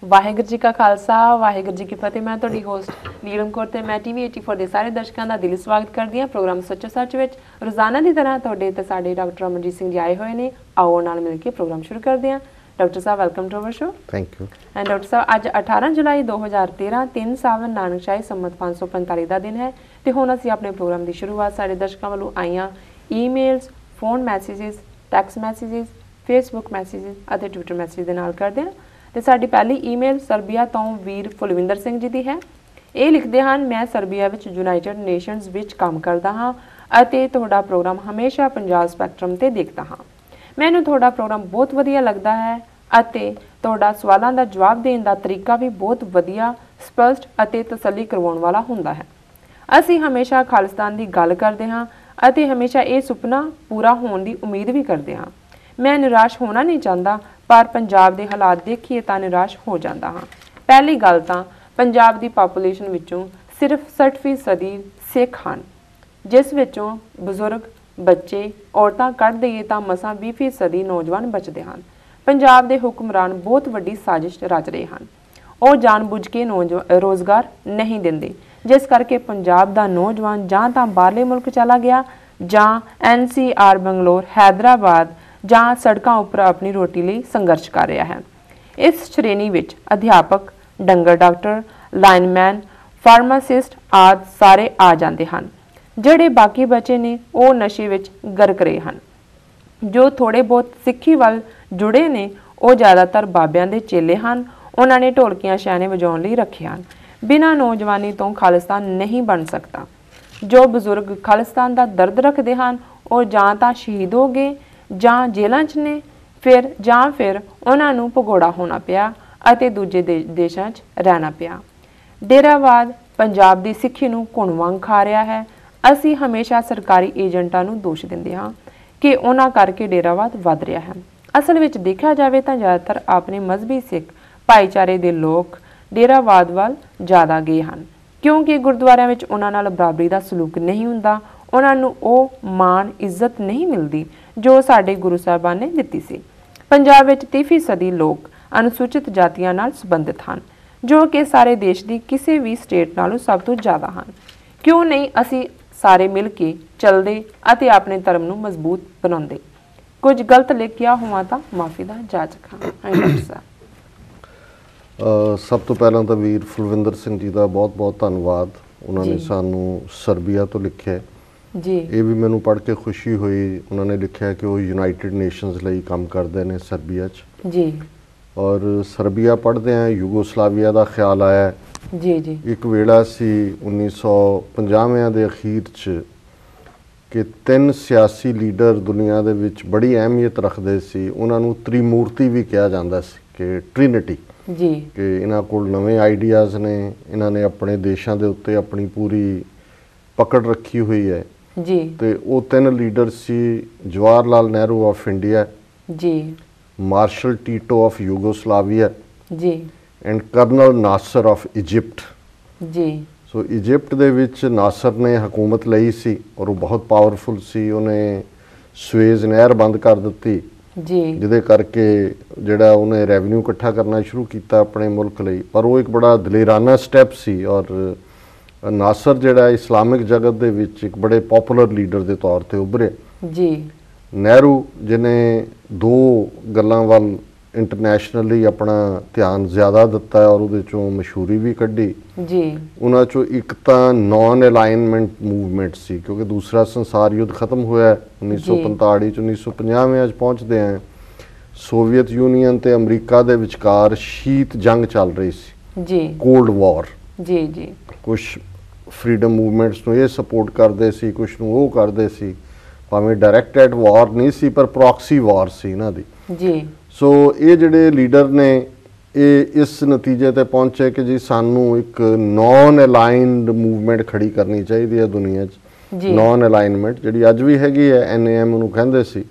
ਵਾਹਿਗੁਰੂ ਜੀ ਕਾ ਖਾਲਸਾ ਵਾਹਿਗੁਰੂ ਜੀ ਕੀ ਫਤਿਹ। मैं ਤੁਹਾਡੀ ਹੋਸਟ ਨੀਲਮ ਕੌਰ ਤੇ ਮੈਂ ਟੀਵੀ 84 ਦੇ ਸਾਰੇ ਦਰਸ਼ਕਾਂ ਦਾ ਦਿਲੀ ਸਵਾਗਤ ਕਰਦੀ ਹਾਂ ਪ੍ਰੋਗਰਾਮ ਸੱਚੋ ਸੱਚ ਵਿੱਚ। ਰੋਜ਼ਾਨਾ ਦੀ ਤਰ੍ਹਾਂ ਤੁਹਾਡੇ ਤੇ ਸਾਡੇ ਡਾਕਟਰ ਅਮਰਜੀਤ ਸਿੰਘ ਜੀ ਆਏ ਹੋਏ ਨੇ। ਆਓ ਨਾਲ ਮਿਲ ਕੇ ਪ੍ਰੋਗਰਾਮ ਸ਼ੁਰੂ ਕਰਦੇ ਹਾਂ। डॉक्टर साहब welcome to our show. Thank you. And doctor साहब अज 18 जुलाई 2013 3 सावन नानकशाही संमत 545 का दिन है तो हुण असीं अपने प्रोग्राम की शुरुआत साडे दर्शकों वालों आईयां emails phone messages tax messages Facebook messages और ट्विटर मैसेज के नाल करते हैं। तो साडी पहली ईमेल सर्बिया तो वीर फुलविंदर सिंह जी की है। ये लिखते हैं मैं सर्बिया विच यूनाइटेड नेशनस विच काम करता हाँ और तुहाडा प्रोग्राम हमेशा पंजाब स्पैक्ट्रम ते देखता हाँ। मैनूं तुहाडा प्रोग्राम बहुत वधिया लगता है ਅਤੇ ਤੁਹਾਡਾ ਸਵਾਲਾਂ ਦਾ ਜਵਾਬ ਦੇਣ ਦਾ ਤਰੀਕਾ ਵੀ ਬਹੁਤ ਵਧੀਆ ਸਪਸ਼ਟ ਅਤੇ ਤਸੱਲੀ ਕਰਵਾਉਣ ਵਾਲਾ ਹੁੰਦਾ ਹੈ। ਅਸੀਂ ਹਮੇਸ਼ਾ ਖਾਲਿਸਤਾਨ ਦੀ ਗੱਲ ਕਰਦੇ ਹਾਂ ਅਤੇ ਹਮੇਸ਼ਾ ਇਹ ਸੁਪਨਾ ਪੂਰਾ ਹੋਣ ਦੀ ਉਮੀਦ ਵੀ ਕਰਦੇ ਹਾਂ। ਮੈਂ ਨਿਰਾਸ਼ ਹੋਣਾ ਨਹੀਂ ਚਾਹੁੰਦਾ ਪਰ ਪੰਜਾਬ ਦੇ ਹਾਲਾਤ ਦੇਖੀਏ ਤਾਂ ਨਿਰਾਸ਼ ਹੋ ਜਾਂਦਾ ਹਾਂ। ਪਹਿਲੀ ਗੱਲ ਤਾਂ ਪੰਜਾਬ ਦੀ ਪਾਪੂਲੇਸ਼ਨ ਵਿੱਚੋਂ ਸਿਰਫ 60% ਸਿੱਖ ਹਨ, ਜਿਸ ਵਿੱਚੋਂ ਬਜ਼ੁਰਗ ਬੱਚੇ ਔਰਤਾਂ ਕੱਢ ਦਈਏ ਤਾਂ ਮਸਾਂ 20% ਨੌਜਵਾਨ ਬਚਦੇ ਹਨ। ਪੰਜਾਬ ਦੇ ਹੁਕਮਰਾਨ ਬਹੁਤ ਵੱਡੀ ਸਾਜ਼ਿਸ਼ ਰਚ ਰਹੇ ਹਨ। ਉਹ ਜਾਣਬੁੱਝ ਕੇ ਰੋਜ਼ਗਾਰ ਨਹੀਂ ਦਿੰਦੇ, ਜਿਸ ਕਰਕੇ ਪੰਜਾਬ ਦਾ ਨੌਜਵਾਨ ਜਾਂ ਤਾਂ ਬਾਹਰਲੇ ਮੁਲਕ ਚਲਾ ਗਿਆ ਜਾਂ NCR ਬੰਗਲੌਰ ਹੈਦਰਾਬਾਦ ਜਾਂ ਸੜਕਾਂ ਉੱਪਰ ਆਪਣੀ ਰੋਟੀ ਲਈ ਸੰਘਰਸ਼ ਕਰ ਰਿਹਾ ਹੈ। ਇਸ ਸ਼੍ਰੇਣੀ ਵਿੱਚ ਅਧਿਆਪਕ ਡੰਗਰ ਡਾਕਟਰ ਲਾਈਨਮੈਨ ਫਾਰਮਾਸਿਸਟ ਆਦਿ ਸਾਰੇ ਆ ਜਾਂਦੇ ਹਨ। ਜਿਹੜੇ ਬਾਕੀ ਬਚੇ ਨੇ ਉਹ ਨਸ਼ੇ ਵਿੱਚ ਗਰਕ ਰਹੇ ਹਨ। ਜੋ ਥੋੜੇ ਬਹੁਤ ਸਿੱਖੀ ਵੱਲ ਜੁੜੇ ਨੇ ਉਹ ਜ਼ਿਆਦਾਤਰ ਬਾਬਿਆਂ ਦੇ ਚੇਲੇ ਹਨ। ਉਹਨਾਂ ਨੇ ਢੋਲਕੀਆਂ ਛੈਣੇ ਵਜਾਉਣ ਲਈ ਰੱਖੇ ਹਨ। ਬਿਨਾਂ ਨੌਜਵਾਨੀ ਤੋਂ ਖਾਲਿਸਤਾਨ ਨਹੀਂ ਬਣ ਸਕਦਾ। ਜੋ ਬਜ਼ੁਰਗ ਖਾਲਿਸਤਾਨ ਦਾ ਦਰਦ ਰੱਖਦੇ ਹਨ ਉਹ ਜਾਂ ਤਾਂ ਸ਼ਹੀਦ ਹੋ ਗਏ ਜਾਂ ਜੇਲ੍ਹਾਂ 'ਚ ਨੇ ਫਿਰ ਉਹਨਾਂ ਨੂੰ ਭਗੌੜਾ ਹੋਣਾ ਪਿਆ ਅਤੇ ਦੂਜੇ ਦੇਸ਼ਾਂ 'ਚ ਰਹਿਣਾ ਪਿਆ। ਡੇਰਾਵਾਦ ਪੰਜਾਬ ਦੀ ਸਿੱਖੀ ਨੂੰ ਘੁਣ ਵਾਂਗ ਖਾ ਰਿਹਾ ਹੈ। ਅਸੀਂ ਹਮੇਸ਼ਾ ਸਰਕਾਰੀ ਏਜੰਟਾਂ ਨੂੰ ਦੋਸ਼ ਦਿੰਦੇ ਹਾਂ ਕਿ ਉਹਨਾਂ ਕਰਕੇ ਡੇਰਾਵਾਦ ਵੱਧ ਰਿਹਾ ਹੈ। ਅਸਲ ਵਿੱਚ ਦੇਖਿਆ ਜਾਵੇ ਤਾਂ ਜ਼ਿਆਦਾਤਰ ਆਪਣੇ ਮਜ਼ਹਬੀ ਸਿੱਖ ਭਾਈਚਾਰੇ ਦੇ ਲੋਕ ਡੇਰਾਵਾਦ ਵੱਲ ਜ਼ਿਆਦਾ ਗਏ ਹਨ, ਕਿਉਂਕਿ ਗੁਰਦੁਆਰਿਆਂ ਵਿੱਚ ਉਹਨਾਂ ਨਾਲ ਬਰਾਬਰੀ ਦਾ ਸਲੂਕ ਨਹੀਂ ਹੁੰਦਾ। ਉਹਨਾਂ ਨੂੰ ਉਹ ਮਾਣ ਇੱਜ਼ਤ ਨਹੀਂ ਮਿਲਦੀ ਜੋ ਸਾਡੇ ਗੁਰੂ ਸਾਹਿਬਾਨ ਨੇ ਦਿੱਤੀ ਸੀ। ਪੰਜਾਬ ਵਿੱਚ 30% ਲੋਕ ਅਨੁਸੂਚਿਤ ਜਾਤੀਆਂ ਨਾਲ ਸੰਬੰਧਿਤ ਹਨ, ਜੋ ਕਿ ਸਾਰੇ ਦੇਸ਼ ਦੀ ਕਿਸੇ ਵੀ ਸਟੇਟ ਨਾਲੋਂ ਸਭ ਤੋਂ ਜ਼ਿਆਦਾ ਹਨ। ਕਿਉਂ ਨਹੀਂ ਅਸੀਂ ਸਾਰੇ ਮਿਲ ਕੇ ਚੱਲਦੇ ਅਤੇ ਆਪਣੇ ਧਰਮ ਨੂੰ ਮਜ਼ਬੂਤ ਬਣਾਉਂਦੇ। ਕੁਝ ਗਲਤ ਲਿਖਿਆ ਹੋਵਾਂ ਤਾਂ ਮਾਫੀ ਦਾ ਜਾਚਕ ਹਾਂ। ਸਭ ਤੋਂ ਪਹਿਲਾਂ ਤਾਂ ਵੀਰ ਫੁਲਵਿੰਦਰ ਸਿੰਘ ਜੀ ਦਾ ਬਹੁਤ ਬਹੁਤ ਧੰਨਵਾਦ। ਉਹਨਾਂ ਨੇ ਸਾਨੂੰ ਸਰਬੀਆ ਤੋਂ ਲਿਖਿਆ ਜੀ। ਇਹ ਵੀ ਮੈਨੂੰ ਪੜ੍ਹ ਕੇ ਖੁਸ਼ੀ ਹੋਈ। ਉਹਨਾਂ ਨੇ ਲਿਖਿਆ ਕਿ ਉਹ ਯੂਨਾਈਟਿਡ ਨੇਸ਼ਨਸ ਲਈ ਕੰਮ ਕਰਦੇ ਨੇ ਸਰਬੀਆ 'ਚ ਜੀ। ਔਰ ਸਰਬੀਆ ਪੜ੍ਹਦਿਆਂ ਯੂਗੋਸਲਾਵੀਆ ਦਾ ਖਿਆਲ ਆਇਆ ਜੀ। ਜੀ ਇੱਕ ਵੇਲਾ ਸੀ 1950 ਦੇ ਅਖੀਰ 'ਚ ਕਿ 3 ਸਿਆਸੀ ਲੀਡਰ ਦੁਨੀਆ ਦੇ ਵਿੱਚ ਬੜੀ ਅਹਿਮੀਅਤ ਰੱਖਦੇ ਸੀ। ਉਹਨਾਂ ਨੂੰ ਤ੍ਰਿਮੂਰਤੀ ਵੀ ਕਿਹਾ ਜਾਂਦਾ ਸੀ ਕਿ ਟ੍ਰਿਨਿਟੀ ਜੀ, ਕਿ ਇਹਨਾਂ ਕੋਲ ਨਵੇਂ ਆਈਡੀਆਜ਼ ਨੇ। ਇਹਨਾਂ ਨੇ ਆਪਣੇ ਦੇਸ਼ਾਂ ਦੇ ਉੱਤੇ ਆਪਣੀ ਪੂਰੀ ਪਕੜ ਰੱਖੀ ਹੋਈ ਹੈ ਜੀ। ਤੇ ਉਹ 3 ਲੀਡਰ ਸੀ Jawahar Lal Nehru of India ji, Marshal Tito of Yugoslavia ji and Colonel Nasser of Egypt ji. So Egypt ਦੇ ਵਿੱਚ ਨਾਸਰ ਨੇ ਹਕੂਮਤ ਲਈ ਸੀ ਔਰ ਉਹ ਬਹੁਤ ਪਾਵਰਫੁਲ ਸੀ। ਉਹਨੇ ਸਵੇਜ਼ ਨਹਿਰ ਬੰਦ ਕਰ ਦਿੱਤੀ ਜੀ, ਜਿਹਦੇ ਕਰਕੇ ਜਿਹੜਾ ਉਹਨੇ ਰੈਵਨਿਊ ਇਕੱਠਾ ਕਰਨਾ ਸ਼ੁਰੂ ਕੀਤਾ ਆਪਣੇ ਮੁਲਕ ਲਈ। ਪਰ ਉਹ ਇੱਕ ਬੜਾ ਦਲੇਰਾਨਾ ਸਟੈਪ ਸੀ ਔਰ ਨਾਸਰ ਜਿਹੜਾ ਇਸਲਾਮਿਕ ਜਗਤ ਦੇ ਵਿੱਚ ਇੱਕ ਬੜੇ ਪੋਪੂਲਰ ਲੀਡਰ ਦੇ ਤੌਰ ਤੇ ਉੱਭਰੇ ਜੀ। ਨਹਿਰੂ ਜਿਹਨੇ 2 ਗੱਲਾਂ ਵੱਲ ਇੰਟਰਨੈਸ਼ਨਲੀ ਆਪਣਾ ਧਿਆਨ ਜ਼ਿਆਦਾ ਦਿੱਤਾ ਔਰ ਉਹਦੇ 'ਚੋਂ ਮਸ਼ਹੂਰੀ ਵੀ ਕੱਢੀ ਜੀ। ਉਹਨਾਂ 'ਚੋਂ ਇੱਕ ਤਾਂ ਨੌਨ ਅਲਾਈਨਮੈਂਟ ਮੂਵਮੈਂਟ ਸੀ, ਕਿਉਂਕਿ ਦੂਸਰਾ ਸੰਸਾਰ ਯੁੱਧ ਖਤਮ ਹੋਇਆ 1945 'ਚ। 1950 'ਚ ਪਹੁੰਚਦੇ ਆ ਸੋਵੀਅਤ ਯੂਨੀਅਨ ਤੇ ਅਮਰੀਕਾ ਦੇ ਵਿਚਕਾਰ ਸ਼ੀਤ ਜੰਗ ਚੱਲ ਰਹੀ ਸੀ ਜੀ, ਕੋਲਡ ਵਾਰ ਜੀ ਜੀ। ਕੁਛ ਫਰੀडम ਮੂਵਮੈਂਟਸ ਨੂੰ ਇਹ ਸਪੋਰਟ ਕਰਦੇ ਸੀ, ਕੁਛ ਨੂੰ ਉਹ ਕਰਦੇ ਸੀ। ਭਾਵੇਂ ਡਾਇਰੈਕਟਡ ਵਾਰ ਨਹੀਂ ਸੀ ਪਰ ਪ੍ਰੋਕਸੀ ਵਾਰ ਸੀ ਇਹਨਾਂ ਦੀ ਜੀ। ਸੋ ਇਹ ਜਿਹੜੇ ਲੀਡਰ ਨੇ ਇਹ ਇਸ ਨਤੀਜੇ ਤੇ ਪਹੁੰਚੇ ਕਿ ਜੀ ਸਾਨੂੰ ਇੱਕ ਨੌਨ ਅਲਾਈਨਡ ਮੂਵਮੈਂਟ ਖੜੀ ਕਰਨੀ ਚਾਹੀਦੀ ਹੈ ਦੁਨੀਆ 'ਚ। ਨੌਨ ਅਲਾਈਨਮੈਂਟ ਜਿਹੜੀ ਅੱਜ ਵੀ ਹੈਗੀ ਹੈ, NAM ਉਹਨੂੰ ਕਹਿੰਦੇ ਸੀ।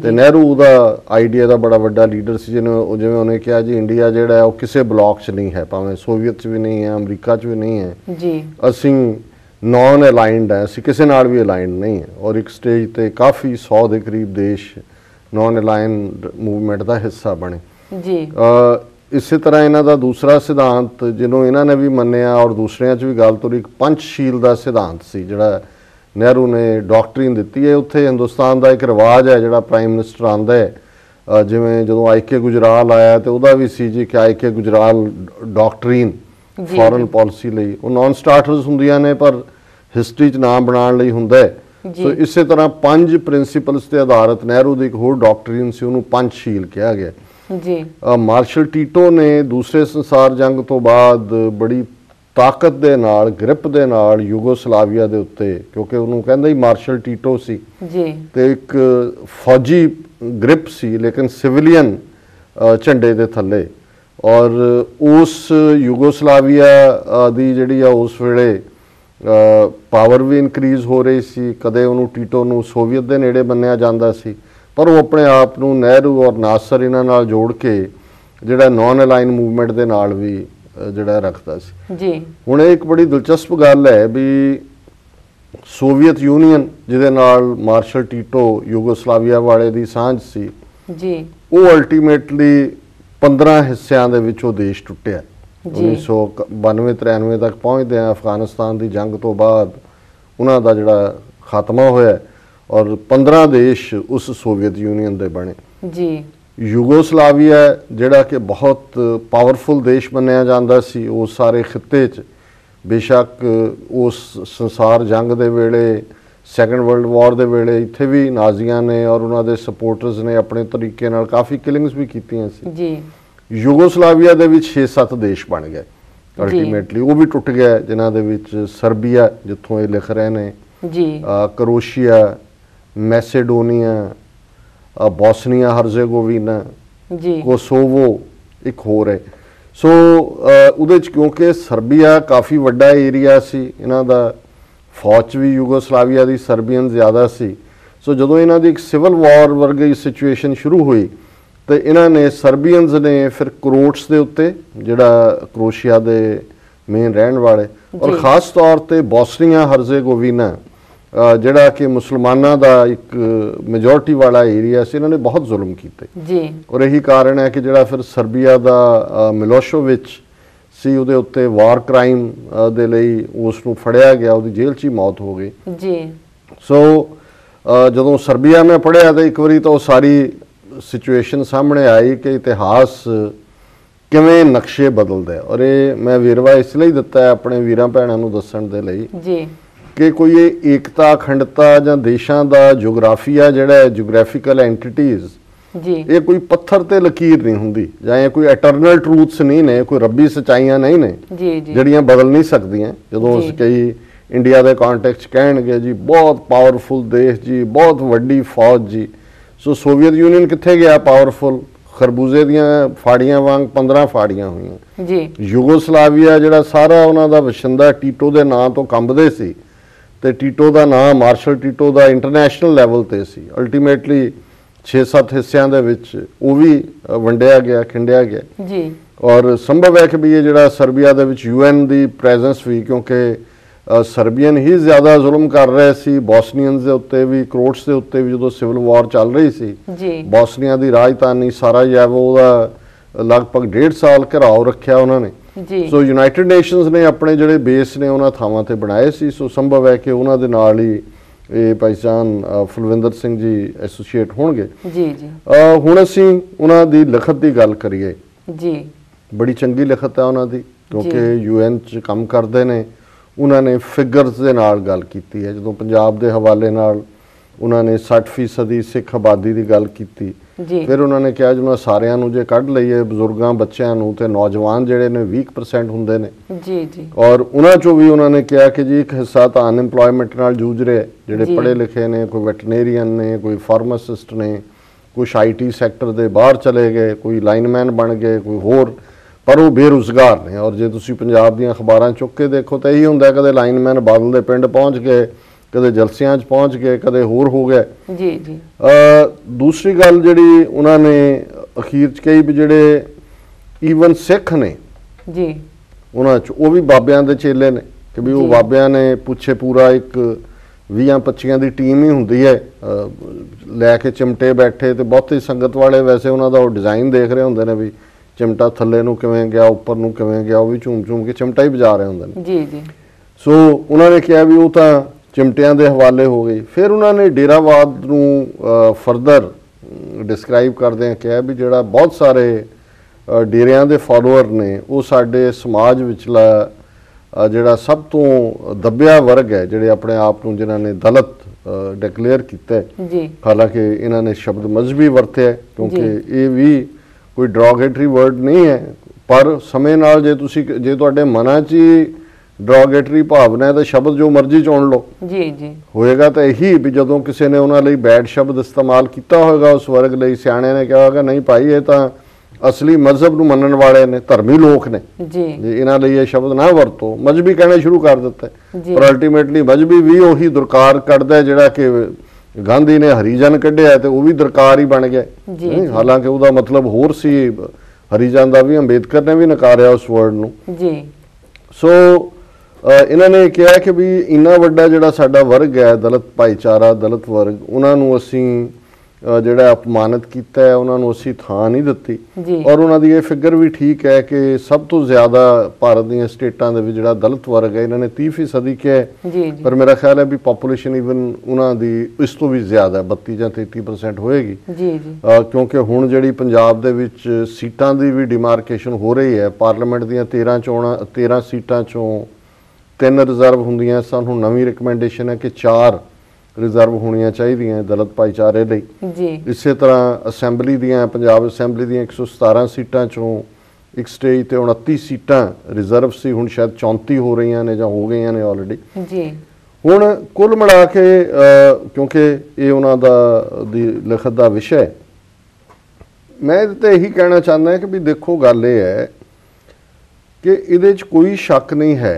ਤੇ ਨਹਿਰੂ ਦਾ ਆਈਡੀਆ ਦਾ ਬੜਾ ਵੱਡਾ ਲੀਡਰ ਸੀ, ਜਿਵੇਂ ਉਹਨੇ ਕਿਹਾ ਜੀ ਇੰਡੀਆ ਜਿਹੜਾ ਉਹ ਕਿਸੇ ਬਲਾਕ 'ਚ ਨਹੀਂ ਹੈ, ਭਾਵੇਂ ਸੋਵੀਅਤ 'ਚ ਵੀ ਨਹੀਂ ਹੈ, ਅਮਰੀਕਾ 'ਚ ਵੀ ਨਹੀਂ ਹੈ ਜੀ। ਅਸੀਂ ਨੌਨ ਅਲਾਈਨਡ ਹੈ, ਅਸੀਂ ਕਿਸੇ ਨਾਲ ਵੀ ਅਲਾਈਨਡ ਨਹੀਂ ਹੈ। ਔਰ ਇੱਕ ਸਟੇਜ ਤੇ ਕਾਫੀ 100 ਦੇ ਕਰੀਬ ਦੇਸ਼ ਨੌਨ ਅਲਾਈਨਡ ਮੂਵਮੈਂਟ ਦਾ ਹਿੱਸਾ ਬਣੇ ਜੀ। ਇਸੇ ਤਰ੍ਹਾਂ ਇਹਨਾਂ ਦਾ ਦੂਸਰਾ ਸਿਧਾਂਤ ਜਿਹਨੂੰ ਇਹਨਾਂ ਨੇ ਵੀ ਮੰਨਿਆ ਔਰ ਦੂਸਰਿਆਂ 'ਚ ਵੀ ਗੱਲ ਤੋਰੀ, ਇੱਕ ਪੰਚਸ਼ੀਲ ਦਾ ਸਿਧਾਂਤ ਸੀ ਜਿਹੜਾ ਨਹਿਰੂ ਨੇ ਡਾਕਟਰੀਨ ਦਿੱਤੀ ਹੈ। ਉੱਥੇ ਹਿੰਦੁਸਤਾਨ ਦਾ ਇੱਕ ਰਿਵਾਜ ਹੈ ਜਿਹੜਾ ਪ੍ਰਾਈਮ ਮਿਨਿਸਟਰ ਆਉਂਦਾ ਹੈ, ਜਿਵੇਂ ਜਦੋਂ ਆਈ.ਕੇ. ਗੁਜਰਾਲ ਆਇਆ ਤੇ ਉਹਦਾ ਵੀ ਸੀ ਜੀ ਕਿ ਆਈ.ਕੇ. ਗੁਜਰਾਲ ਡਾਕਟਰੀਨ ਫੋਰਨ ਪਾਲਿਸੀ ਲਈ। ਉਹ ਨਾਨ ਸਟਾਰਟਰਸ ਹੁੰਦੀਆਂ ਨੇ ਪਰ ਹਿਸਟਰੀ 'ਚ ਨਾਮ ਬਣਾਉਣ ਲਈ ਹੁੰਦਾ ਹੈ। ਸੋ ਇਸੇ ਤਰ੍ਹਾਂ 5 ਪ੍ਰਿੰਸੀਪਲਸ ਤੇ ਆਧਾਰਿਤ ਨਹਿਰੂ ਦੀ ਇੱਕ ਹੋਰ ਡਾਕਟਰੀਨ ਸੀ, ਉਹਨੂੰ ਪੰਚਸ਼ੀਲ ਕਿਹਾ ਗਿਆ ਜੀ। ਮਾਰਸ਼ਲ ਟੀਟੋ ਨੇ ਦੂਸਰੇ ਸੰਸਾਰ ਜੰਗ ਤੋਂ ਬਾਅਦ ਬੜੀ ਤਾਕਤ ਦੇ ਨਾਲ, ਗ੍ਰਿਪ ਦੇ ਨਾਲ ਯੂਗੋਸਲਾਵੀਆ ਦੇ ਉੱਤੇ, ਕਿਉਂਕਿ ਉਹਨੂੰ ਕਹਿੰਦਾ ਹੀ ਮਾਰਸ਼ਲ ਟੀਟੋ ਸੀ ਜੀ, ਤੇ ਇੱਕ ਫੌਜੀ ਗ੍ਰਿਪ ਸੀ ਲੇਕਿਨ ਸਿਵਿਲੀਅਨ ਝੰਡੇ ਦੇ ਥੱਲੇ। ਔਰ ਉਸ ਯੂਗੋਸਲਾਵੀਆ ਦੀ ਜਿਹੜੀ ਆ ਉਸ ਵੇਲੇ ਪਾਵਰ ਵੀ ਇਨਕਰੀਜ਼ ਹੋ ਰਹੀ ਸੀ। ਕਦੇ ਉਹਨੂੰ ਟੀਟੋ ਨੂੰ ਸੋਵੀਅਤ ਦੇ ਨੇੜੇ ਮੰਨਿਆ ਜਾਂਦਾ ਸੀ, ਪਰ ਉਹ ਆਪਣੇ ਆਪ ਨੂੰ ਨਹਿਰੂ ਔਰ ਨਾਸਰ ਇਹਨਾਂ ਨਾਲ ਜੋੜ ਕੇ ਜਿਹੜਾ ਨਾਨ ਅਲਾਈਨ ਮੂਵਮੈਂਟ ਦੇ ਨਾਲ ਵੀ ਜਿਹੜਾ ਰੱਖਦਾ ਸੀ ਜੀ। ਹੁਣ ਇਹ ਇੱਕ ਬੜੀ ਦਿਲਚਸਪ ਗੱਲ ਹੈ ਵੀ ਸੋਵੀਅਤ ਯੂਨੀਅਨ ਜਿਹਦੇ ਨਾਲ ਮਾਰਸ਼ਲ ਟੀਟੋ ਯੂਗੋਸਲਾਵੀਆ ਵਾਲੇ ਦੀ ਸਾਂਝ ਸੀ ਜੀ, ਉਹ ਅਲਟੀਮੇਟਲੀ 15 ਹਿੱਸਿਆਂ ਦੇ ਵਿੱਚ ਉਹ ਦੇਸ਼ ਟੁੱਟਿਆ 1992-93 ਤੱਕ ਪਹੁੰਚਦੇ ਆ। ਅਫਗਾਨਿਸਤਾਨ ਦੀ ਜੰਗ ਤੋਂ ਬਾਅਦ ਉਹਨਾਂ ਦਾ ਜਿਹੜਾ ਖਾਤਮਾ ਹੋਇਆ ਔਰ 15 ਦੇਸ਼ ਉਸ ਸੋਵੀਅਤ ਯੂਨੀਅਨ ਦੇ ਬਣੇ ਜੀ। ਯੂਗੋਸਲਾਵੀਆ ਜਿਹੜਾ ਕਿ ਬਹੁਤ ਪਾਵਰਫੁਲ ਦੇਸ਼ ਮੰਨਿਆ ਜਾਂਦਾ ਸੀ ਉਸ ਸਾਰੇ ਖਿੱਤੇ 'ਚ, ਬੇਸ਼ੱਕ ਉਸ ਸੰਸਾਰ ਜੰਗ ਦੇ ਵੇਲੇ, ਸੈਕੰਡ ਵਰਲਡ ਵਾਰ ਦੇ ਵੇਲੇ ਇੱਥੇ ਵੀ ਨਾਜ਼ੀਆਂ ਨੇ ਔਰ ਉਹਨਾਂ ਦੇ ਸਪੋਰਟਰਸ ਨੇ ਆਪਣੇ ਤਰੀਕੇ ਨਾਲ ਕਾਫੀ ਕਿਲਿੰਗਸ ਵੀ ਕੀਤੀਆਂ ਸੀ ਜੀ। ਯੂਗੋਸਲਾਵੀਆ ਦੇ ਵਿੱਚ 6-7 ਦੇਸ਼ ਬਣ ਗਏ ਅਲਟੀਮੇਟਲੀ, ਉਹ ਵੀ ਟੁੱਟ ਗਿਆ, ਜਿਨ੍ਹਾਂ ਦੇ ਵਿੱਚ ਸਰਬੀਆ ਜਿੱਥੋਂ ਇਹ ਲਿਖ ਰਹੇ ਨੇ ਜੀ, ਕਰੋਸ਼ੀਆ, ਮੈਸੇਡੋਨੀਆ, ਬੋਸਨੀਆ ਹਰਜ਼ੇਗੋਵੀਨਾ ਜੀ, ਕੋਸੋਵੋ ਇੱਕ ਹੋਰ ਹੈ। ਸੋ ਉਹਦੇ 'ਚ ਕਿਉਂਕਿ ਸਰਬੀਆ ਕਾਫੀ ਵੱਡਾ ਏਰੀਆ ਸੀ, ਇਹਨਾਂ ਦਾ ਫੌਜ ਵੀ ਯੂਗੋਸਲਾਵੀਆ ਦੀ ਸਰਬੀਅਨ ਜ਼ਿਆਦਾ ਸੀ। ਸੋ ਜਦੋਂ ਇਹਨਾਂ ਦੀ ਇੱਕ ਸਿਵਲ ਵਾਰ ਵਰਗੀ ਸਿਚੁਏਸ਼ਨ ਸ਼ੁਰੂ ਹੋਈ ਤੇ ਇਹਨਾਂ ਨੇ ਸਰਬੀਅਨਸ ਨੇ ਫਿਰ ਕਰੋਟਸ ਦੇ ਉੱਤੇ, ਜਿਹੜਾ ਕਰੋਸ਼ੀਆ ਦੇ ਮੇਨ ਰਹਿਣ ਵਾਲੇ, ਔਰ ਖਾਸ ਤੌਰ ਤੇ ਬੋਸਨੀਆ ਹਰਜ਼ੇਗੋਵੀਨਾ ਜਿਹੜਾ ਕਿ ਮੁਸਲਮਾਨਾਂ ਦਾ ਇੱਕ ਮੈਜੋਰਟੀ ਵਾਲਾ ਏਰੀਆ ਸੀ, ਇਹਨਾਂ ਨੇ ਬਹੁਤ ਜ਼ੁਲਮ ਕੀਤੇ ਜੀ। ਔਰ ਇਹੀ ਕਾਰਨ ਹੈ ਕਿ ਜਿਹੜਾ ਫਿਰ ਸਰਬੀਆ ਦਾ ਮਿਲੋਸ਼ੋਵਿਚ ਸੀ, ਉਹਦੇ ਉੱਤੇ ਵਾਰ ਕ੍ਰਾਈਮ ਦੇ ਲਈ ਉਸ ਨੂੰ ਫੜਿਆ ਗਿਆ, ਉਹਦੀ ਜੇਲ੍ਹ 'ਚ ਹੀ ਮੌਤ ਹੋ ਗਈ ਜੀ। ਸੋ ਜਦੋਂ ਸਰਬੀਆ ਮੈਂ ਪੜ੍ਹਿਆ ਤਾਂ ਇੱਕ ਵਾਰੀ ਤਾਂ ਉਹ ਸਾਰੀ ਸਿਚੁਏਸ਼ਨ ਸਾਹਮਣੇ ਆਈ ਕਿ ਇਤਿਹਾਸ ਕਿਵੇਂ ਨਕਸ਼ੇ ਬਦਲਦਾ ਹੈ। ਔਰ ਇਹ ਮੈਂ ਵੇਰਵਾ ਇਸ ਲਈ ਦਿੱਤਾ ਹੈ ਆਪਣੇ ਵੀਰਾਂ ਭੈਣਾਂ ਨੂੰ ਦੱਸਣ ਦੇ ਲਈ ਜੀ ਕਿ ਕੋਈ ਇਹ ਏਕਤਾ, ਅਖੰਡਤਾ ਜਾਂ ਦੇਸ਼ਾਂ ਦਾ ਜੋਗਰਾਫੀਆ ਜਿਹੜਾ ਜੋਗ੍ਰਾਫੀਕਲ ਐਂਟੀਟੀਜ਼ ਜੀ, ਇਹ ਕੋਈ ਪੱਥਰ ਤੇ ਲਕੀਰ ਨਹੀਂ ਹੁੰਦੀ ਜਾਂ ਇਹ ਕੋਈ ਇਟਰਨਲ ਟਰੂਥਸ ਨਹੀਂ ਨੇ, ਕੋਈ ਰੱਬੀ ਸੱਚਾਈਆਂ ਨਹੀਂ ਨੇ ਜਿਹੜੀਆਂ ਬਦਲ ਨਹੀਂ ਸਕਦੀਆਂ। ਜਦੋਂ ਅਸੀਂ ਕਈ ਇੰਡੀਆ ਦੇ ਕੰਟੈਕਸਟ ਕਹਿਣਗੇ ਜੀ ਬਹੁਤ ਪਾਵਰਫੁਲ ਦੇਸ਼ ਜੀ, ਬਹੁਤ ਵੱਡੀ ਫੌਜ ਜੀ, ਸੋ ਸੋਵੀਅਤ ਯੂਨੀਅਨ ਕਿੱਥੇ ਗਿਆ ਪਾਵਰਫੁਲ? ਖਰਬੂਜ਼ੇ ਦੀਆਂ ਫਾੜੀਆਂ ਵਾਂਗ 15 ਫਾੜੀਆਂ ਹੋਈਆਂ ਜੀ। ਯੂਗੋਸਲਾਵੀਆ ਜਿਹੜਾ ਸਾਰਾ ਉਹਨਾਂ ਦਾ ਵਸਿੰਦਾ ਟੀਟੋ ਦੇ ਨਾਂ ਤੋਂ ਕੰਬਦੇ ਸੀ ਤੇ ਟੀਟੋ ਦਾ ਨਾਂ, ਮਾਰਸ਼ਲ ਟੀਟੋ ਦਾ ਇੰਟਰਨੈਸ਼ਨਲ ਲੈਵਲ ਤੇ ਸੀ। ਅਲਟੀਮੇਟਲੀ 6-7 ਹਿੱਸਿਆਂ ਦੇ ਵਿੱਚ ਉਹ ਵੀ ਵੰਡਿਆ ਗਿਆ, ਖਿੰਡਿਆ ਗਿਆ ਜੀ। ਔਰ ਸੰਭਵ ਹੈ ਕਿ ਵੀ ਇਹ ਜਿਹੜਾ ਸਰਬੀਆ ਦੇ ਵਿੱਚ UN ਦੀ ਪ੍ਰੈਜ਼ੈਂਸ ਵੀ, ਕਿਉਂਕਿ ਸਰਬੀਅਨ ਹੀ ਜ਼ਿਆਦਾ ਜ਼ੁਲਮ ਕਰ ਰਹੇ ਸੀ ਬੋਸਨੀਅਨਸ ਦੇ ਉੱਤੇ ਵੀ, ਕਰੋਟਸ ਦੇ ਉੱਤੇ ਵੀ। ਜਦੋਂ ਸਿਵਲ ਵਾਰ ਚੱਲ ਰਹੀ ਸੀ ਜੀ, ਬੋਸਨੀਆ ਦੀ ਰਾਜਧਾਨੀ ਸਾਰਾਯੇਵੋ ਦਾ ਲਗਭਗ 1.5 ਸਾਲ ਘਿਰਾਓ ਰੱਖਿਆ ਉਹਨਾਂ ਨੇ ਜੀ। ਸੋ ਯੂਨਾਈਟਿਡ ਨੇਸ਼ਨਸ ਨੇ ਆਪਣੇ ਜਿਹੜੇ ਬੇਸ ਨੇ ਉਹਨਾਂ ਥਾਵਾਂ ਤੇ ਬਣਾਏ ਸੀ। ਸੋ ਸੰਭਵ ਹੈ ਕਿ ਉਹਨਾਂ ਦੇ ਨਾਲ ਹੀ ਇਹ ਭਾਈਜਾਨ ਫੁਲਵਿੰਦਰ ਸਿੰਘ ਜੀ ਐਸੋਸੀਏਟ ਹੋਣਗੇ ਜੀ ਜੀ। ਹੁਣ ਅਸੀਂ ਉਹਨਾਂ ਦੀ ਲਿਖਤ ਦੀ ਗੱਲ ਕਰੀਏ ਜੀ, ਬੜੀ ਚੰਗੀ ਲਿਖਤ ਹੈ ਉਹਨਾਂ ਦੀ, ਕਿਉਂਕਿ UN 'ਚ ਕੰਮ ਕਰਦੇ ਨੇ। ਉਹਨਾਂ ਨੇ ਫਿਗਰਸ ਦੇ ਨਾਲ ਗੱਲ ਕੀਤੀ ਹੈ। ਜਦੋਂ ਪੰਜਾਬ ਦੇ ਹਵਾਲੇ ਨਾਲ ਉਹਨਾਂ ਨੇ 60% ਸਿੱਖ ਆਬਾਦੀ ਦੀ ਗੱਲ ਕੀਤੀ, ਫਿਰ ਉਹਨਾਂ ਨੇ ਕਿਹਾ ਜਿਹਨਾਂ ਸਾਰਿਆਂ ਨੂੰ ਜੇ ਕੱਢ ਲਈਏ, ਬਜ਼ੁਰਗਾਂ, ਬੱਚਿਆਂ ਨੂੰ ਤੇ ਨੌਜਵਾਨ ਜਿਹੜੇ ਨੇ 20% ਹੁੰਦੇ ਨੇ ਜੀ ਜੀ। ਔਰ ਉਹਨਾਂ ਚੋਂ ਵੀ ਉਹਨਾਂ ਨੇ ਕਿਹਾ ਕਿ ਜੀ ਇੱਕ ਹਿੱਸਾ ਤਾਂ ਅਨਐਮਪਲੋਇਮੈਂਟ ਨਾਲ ਜੂਝ ਰਿਹਾ, ਜਿਹੜੇ ਪੜ੍ਹੇ ਲਿਖੇ ਨੇ, ਕੋਈ ਵੈਟਰਨੇਰੀਅਨ ਨੇ, ਕੋਈ ਫਾਰਮਾਸਿਸਟ ਨੇ, ਕੁਛ IT ਸੈਕਟਰ ਦੇ ਬਾਹਰ ਚਲੇ ਗਏ, ਕੋਈ ਲਾਈਨਮੈਨ ਬਣ ਗਏ, ਕੋਈ ਹੋਰ, ਪਰ ਉਹ ਬੇਰੁਜ਼ਗਾਰ ਨੇ। ਔਰ ਜੇ ਤੁਸੀਂ ਪੰਜਾਬ ਦੀਆਂ ਅਖਬਾਰਾਂ ਚੁੱਕ ਕੇ ਦੇਖੋ ਤਾਂ ਇਹੀ ਹੁੰਦਾ, ਕਦੇ ਲਾਈਨਮੈਨ ਬਾਦਲ ਦੇ ਪਿੰਡ ਪਹੁੰਚ ਗਏ, ਕਦੇ ਜਲਸਿਆਂ 'ਚ ਪਹੁੰਚ ਗਏ, ਕਦੇ ਹੋਰ ਹੋ ਗਏ ਜੀ ਜੀ। ਦੂਸਰੀ ਗੱਲ ਜਿਹੜੀ ਉਹਨਾਂ ਨੇ ਅਖੀਰ 'ਚ ਕਹੀ ਵੀ ਜਿਹੜੇ ਈਵਨ ਸਿੱਖ ਨੇ ਜੀ, ਉਹਨਾਂ 'ਚ ਉਹ ਵੀ ਬਾਬਿਆਂ ਦੇ ਚੇਲੇ ਨੇ, ਕਿ ਵੀ ਉਹ ਬਾਬਿਆਂ ਨੇ ਪੁੱਛੇ ਪੂਰਾ ਇੱਕ 20-25 ਦੀ ਟੀਮ ਹੀ ਹੁੰਦੀ ਹੈ, ਲੈ ਕੇ ਚਿਮਟੇ ਬੈਠੇ, ਤੇ ਬਹੁਤੀ ਸੰਗਤ ਵਾਲੇ ਵੈਸੇ ਉਹਨਾਂ ਦਾ ਉਹ ਡਿਜ਼ਾਈਨ ਦੇਖ ਰਹੇ ਹੁੰਦੇ ਨੇ ਵੀ चिमटा थल्ले नूं किवें गया उपर नूं किवें गया, वो भी झूम झूम के चिमटा ही बजा रहे हुंदे ने। जी जी। सो उन्होंने कहा भी वो तो चिमटियां दे हवाले हो गई। फिर उन्होंने डेरावाद नूं फरदर डिस्क्राइब करदे कहा भी जिहड़ा बहुत सारे डेरियां दे फॉलोअर ने वो साडे समाज विचला जिहड़ा सब तो दबिया वर्ग है, जिहड़े अपने आप नूं जिन्हां ने दलित डिक्लेयर किया है, हालांकि इन्होंने शब्द मजहबी वरते है क्योंकि ये भी कोई डरोगेटरी वर्ड नहीं है, पर समय नाल जे तुसी जे तुहाडे मनां च ही डरोगेटरी भावना है तो शब्द जो मर्जी चुन लो जी जी होएगा। तो यही भी जदों किसी ने उन्होंने बैड शब्द इस्तेमाल किया होगा उस वर्ग लई, सियाणे ने कहा होगा नहीं भाई ये तो असली मजहब नूं मनण वाले ने, धर्मी लोग ने जी, इन्हां लई ये शब्द ना वरतो, मजहबी कहना शुरू कर दिता है। पर अल्टीमेटली मजहबी भी उही दुरकार कढ़दा है जिहड़ा कि गांधी ने हरीजन कढ़िया तो वह भी दरकार ही बन गया। हालांकि उसका मतलब होर सी, हरीजन का भी अंबेडकर ने भी नकारिया उस वर्ड नूं। सो इन्होंने कहा कि भी इन्ना वड्डा जिहड़ा साडा वर्ग है दलित भाईचारा, दलित वर्ग, उन्होंने असीं जिहड़ा अपमानित किया है, उन्होंने असीं थां नहीं दित्ती। और उन्होंने ये फिगर भी ठीक है कि सब तो ज़्यादा भारत दी स्टेटां दे विच जिहड़ा दलित वर्ग है इन्होंने 30% किया है, पर मेरा ख्याल है भी पॉपूलेशन ईवन उन्हां दी इस तो भी ज़्यादा 32 या 33% होएगी, क्योंकि हुण जिहड़ी पंजाब दे विच सीटां दी भी डिमार्केशन हो रही है। पार्लीमेंट दीयां 13 सीटां चों 3 रिजर्व होंदियां सन, हुण नवीं रिकमेंडेशन है कि 4 रिजर्व होनियां चाहिए दलित भाईचारे लई। इसे तरह असैंबली दियां, पंजाब असैंबली दियां 117 सीटां चों एक स्टेज ते 29 सीटां रिजर्व सी, हुण शायद 34 हो रही ने जां हो गई ने ऑलरेडी। हुण कुल मिला के क्योंकि ये उन्हां दा दी लिखत दा विषय, मैं तो यही कहना चाहता कि भी देखो गल ये है कि इहदे च कोई शक नहीं है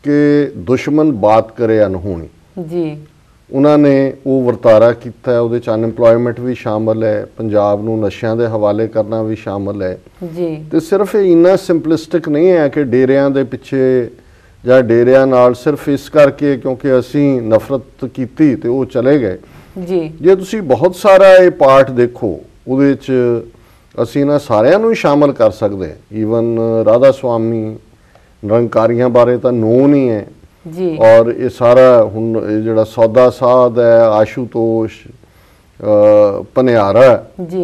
कि दुश्मन बात करे अनहोनी जी, उन्होंने वो वरतारा किया है, उहदे च अनएम्पलॉयमेंट भी शामिल है, पंजाब नूं नशियां दे हवाले करना भी शामिल है जी। तो सिर्फ इन्ना सिंपलिस्टिक नहीं है कि डेरियां दे पिछे जां डेरियां नाल सिर्फ इस करके क्योंकि असीं नफरत कीती ते वो चले गए जी। जे तुसीं बहुत सारा ये पार्ट देखो उहदे च असीं इन्हां सारियां नूं ही शामिल कर सकते हैं। ईवन राधा स्वामी निरंकारियां बारे तो नो नहीं है जी। और ये सारा हुण जिहड़ा सौदा साध है, आशुतोष पनियारा जी,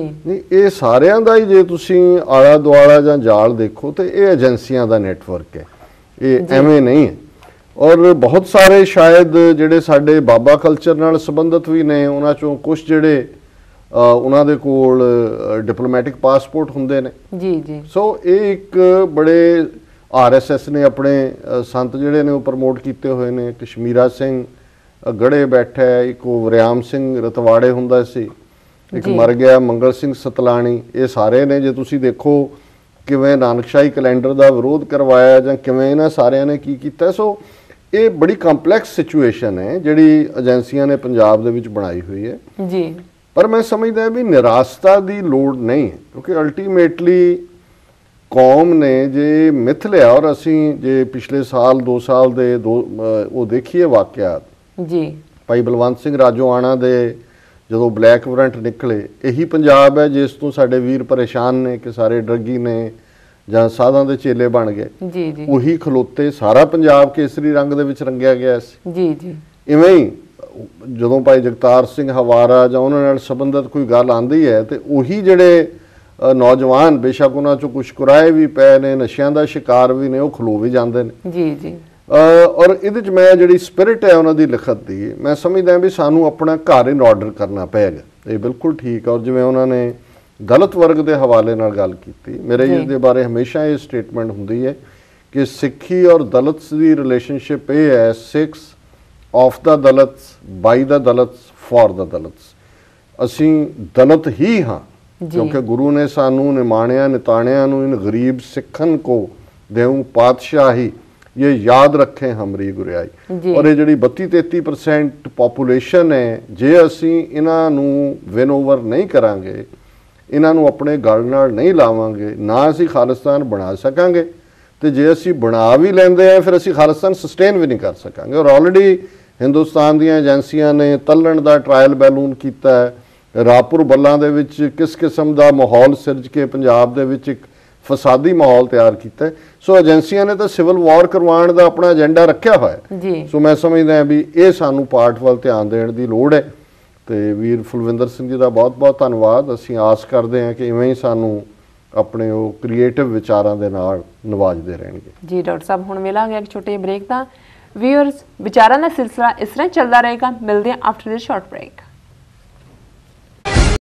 ये सारियां दा ही जे तुसीं आला दुआला जां जाल देखो तो ये एजेंसियां दा नेटवर्क है, ये एवें नहीं है। और बहुत सारे शायद जिहड़े साडे बाबा कल्चर नाल संबंधित भी ने, उन्हां चों कुछ जिहड़े उन्हां दे कोल डिप्लोमैटिक पासपोर्ट हुंदे ने जी जी। सो ये एक बड़े RSS ने अपने संत जिहड़े ने प्रमोट किए हुए ने, कश्मीरा सिंह गढ़े बैठा है, एक वरियाम सिंह रतवाड़े हुंदा सी, एक मर गया मंगल सिंह सतलाणी, ये सारे ने जे तुसीं देखो किवें नानकशाही कैलेंडर का विरोध करवाया जां किवें इन्हां सारिਆਂ ने की कीता। सो ये बड़ी कंपलैक्स सिचुएशन है जिहड़ी एजेंसियां ने पंजाब दे विच बनाई हुई है जी। पर मैं समझदा भी निराशता की लोड़ नहीं है, क्योंकि अल्टीमेटली कौम ने जे मिथ लिया, और असी जे पिछले साल 2 साल दे वो देखिए वाकयात जी, भाई बलवंत सिंह राजोआणा दे जो ब्लैक वारंट निकले, यही पंजाब है जिस तो साडे वीर परेशान ने कि सारे ड्रगी ने जां साधां दे चेले बन गए जी जी। उही खलोते सारा पंजाब केसरी रंग दे विच रंगिया गया जी जी। इवें ही जदों भाई जगतार सिंह हवारा जां उन्हां नाल संबंधित कोई गल आंदी है तो उही जिहड़े नौजवान बेशक उन्हां चों कुछ कुराए भी पे ने, नशियां दा शिकार भी ने, वो खलो भी जाते हैं जी जी। और इहदे च मैं जिहड़ी स्पिरिट है उन्हां दी लिखत दी, मैं समझदा भी सानू अपना घर इन ऑर्डर करना पेगा, ये बिल्कुल ठीक है। और जिवें उन्होंने दलित वर्ग के हवाले नाल गल कीती, मेरे इहदे बारे हमेशा ये स्टेटमेंट हुंदी है कि सिक्खी और दलित की रिलेशनशिप ये है, six of the Dalits, by the Dalits, for the Dalits. असीं दलित ही हाँ, क्योंकि गुरु ने सानू निमाणिया निताणिया इन गरीब सिखन को देऊं पातशाही, ये याद रखें हमारी गुरियाई। और ये जिहड़ी 32-33% पॉपूलेशन है, जे असी इन्हां नू विन ओवर नहीं करांगे, इन्हां नू अपने गल नाल नहीं लावांगे, ना असी खालिस्तान बना सकांगे, तो जे असी बना भी लेंदे हैं फिर असी खालिस्तान सस्टेन भी नहीं कर सकांगे। और ऑलरेडी हिंदुस्तान दीयां एजेंसियां ने तल्लण दा ट्रायल बैलून कीता है, रापुर बल्लां दे विच किस किस्म दा माहौल सिरज के पंजाब दे विच एक ਫਸਾਦੀ ਮਾਹੌਲ ਤਿਆਰ ਕੀਤਾ ਹੈ। ਸੋ ਏਜੰਸੀਆਂ ਨੇ ਤਾਂ ਸਿਵਲ ਵਾਰ ਕਰਵਾਉਣ ਦਾ ਆਪਣਾ ਏਜੰਡਾ ਰੱਖਿਆ ਹੋਇਆ ਹੈ। ਸੋ ਮੈਂ ਸਮਝਦਾ ਹਾਂ ਵੀ ਇਹ ਸਾਨੂੰ ਪਾਰਟ ਵੱਲ ਧਿਆਨ ਦੇਣ ਦੀ ਲੋੜ ਹੈ। ਤੇ ਵੀਰ ਫੁਲਵਿੰਦਰ ਸਿੰਘ ਜੀ ਦਾ ਬਹੁਤ ਬਹੁਤ ਧੰਨਵਾਦ। ਅਸੀਂ ਆਸ ਕਰਦੇ ਹਾਂ ਕਿ ਇਵੇਂ ਹੀ ਸਾਨੂੰ ਆਪਣੇ ਉਹ ਕ੍ਰੀਏਟਿਵ ਵਿਚਾਰਾਂ ਦੇ ਨਾਲ ਨਵਾਜਦੇ ਰਹਿਣਗੇ। ਜੀ ਡਾਕਟਰ ਸਾਹਿਬ, ਹੁਣ ਮਿਲਾਂਗੇ ਇੱਕ ਛੋਟੇ ਬ੍ਰੇਕ ਦਾ। व्यूअर्स, विचारां दा सिलसिला इस तरह चलता रहेगा। मिलते हैं आफ्टर दिस शॉर्ट ब्रेक।